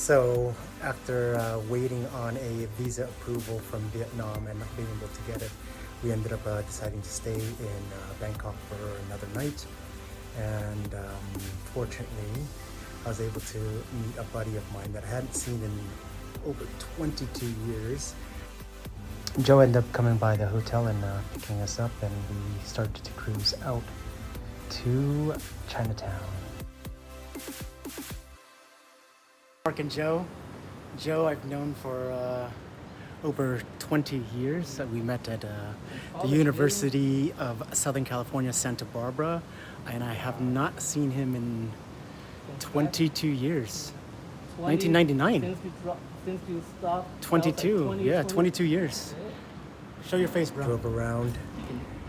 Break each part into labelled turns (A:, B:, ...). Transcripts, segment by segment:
A: So after waiting on a visa approval from Vietnam and not being able to get it, we ended up deciding to stay in Bangkok for another night. And fortunately, I was able to meet a buddy of mine that I hadn't seen in over 22 years. Joe ended up coming by the hotel and picking us up, and we started to cruise out to Chinatown. Mark and Joe. Joe I've known for over 20 years. We met at the University of Southern California, Santa Barbara, and I have not seen him in 22 years. 1999.
B: Since you stopped.
A: 22, yeah, 22 years. Show your face, bro. Drove around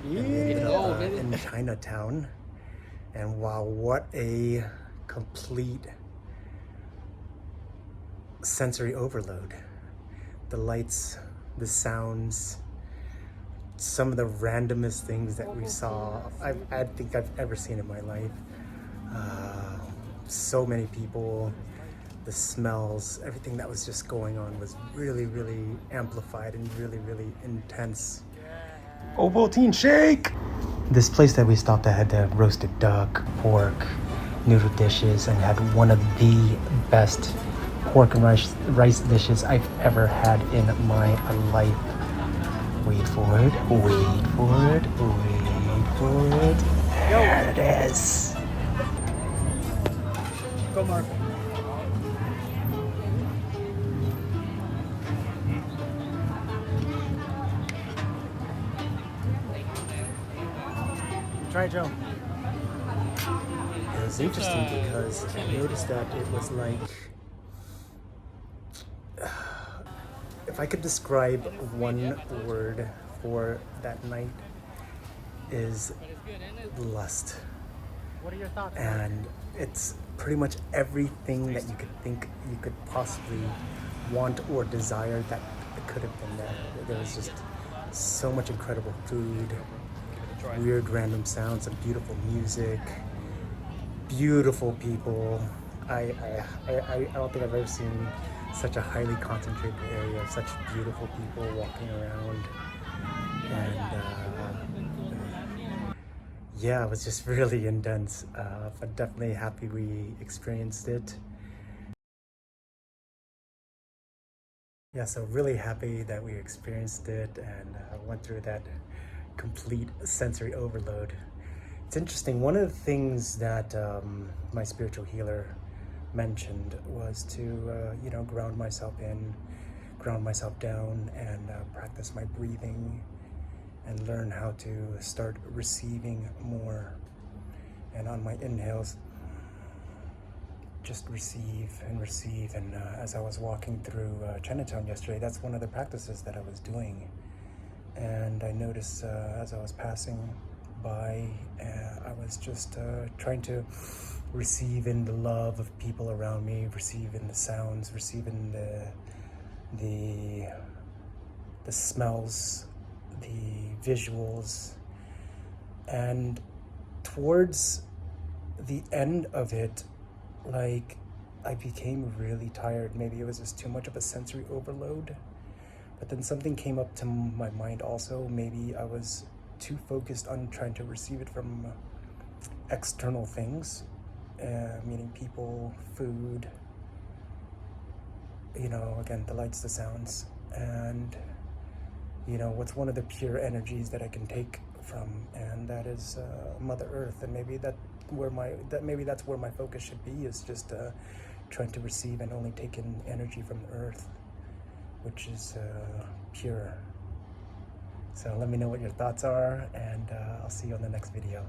A: and ended up in Chinatown. And wow, what a complete sensory overload. The lights, the sounds, some of the randomest things that we saw, I think I've ever seen in my life. So many people, the smells, everything that was just going on was really, really amplified and really, really intense. Ovaltine shake! This place that we stopped at had roasted duck, pork, noodle dishes, and had one of the best pork and rice dishes I've ever had in my life. Wait for it, wait for it, wait for it. There it is.
B: Go, Mark.
A: Try it, Joe. It was interesting because I noticed that it was like, if I could describe one word for that night, is lust. What are your thoughts? And it's pretty much everything that you could think you could possibly want or desire that could have been there. There was just so much incredible food, weird random sounds, and beautiful music, beautiful people. I don't think I've ever seen such a highly concentrated area of such beautiful people walking around. And yeah, it was just really intense, but definitely happy we experienced it. Yeah, so really happy that we experienced it and went through that complete sensory overload. It's interesting, one of the things that my spiritual healer mentioned was to ground myself in, ground myself down, and practice my breathing and learn how to start receiving more. And on my inhales, just receive and receive. And as I was walking through Chinatown yesterday, that's one of the practices that I was doing. And I noticed as I was passing by, I was just trying to receive in the love of people around me, receive in the sounds, receive in the smells, the visuals. And towards the end of it, like, I became really tired. Maybe it was just too much of a sensory overload. But then something came up to my mind also. Maybe I was too focused on trying to receive it from external things, meaning people, food, again, the lights, the sounds, and what's one of the pure energies that I can take from, and that is Mother Earth. And maybe that's where my focus should be, is just trying to receive and only take in energy from the Earth, which is pure. So let me know what your thoughts are, and I'll see you on the next video.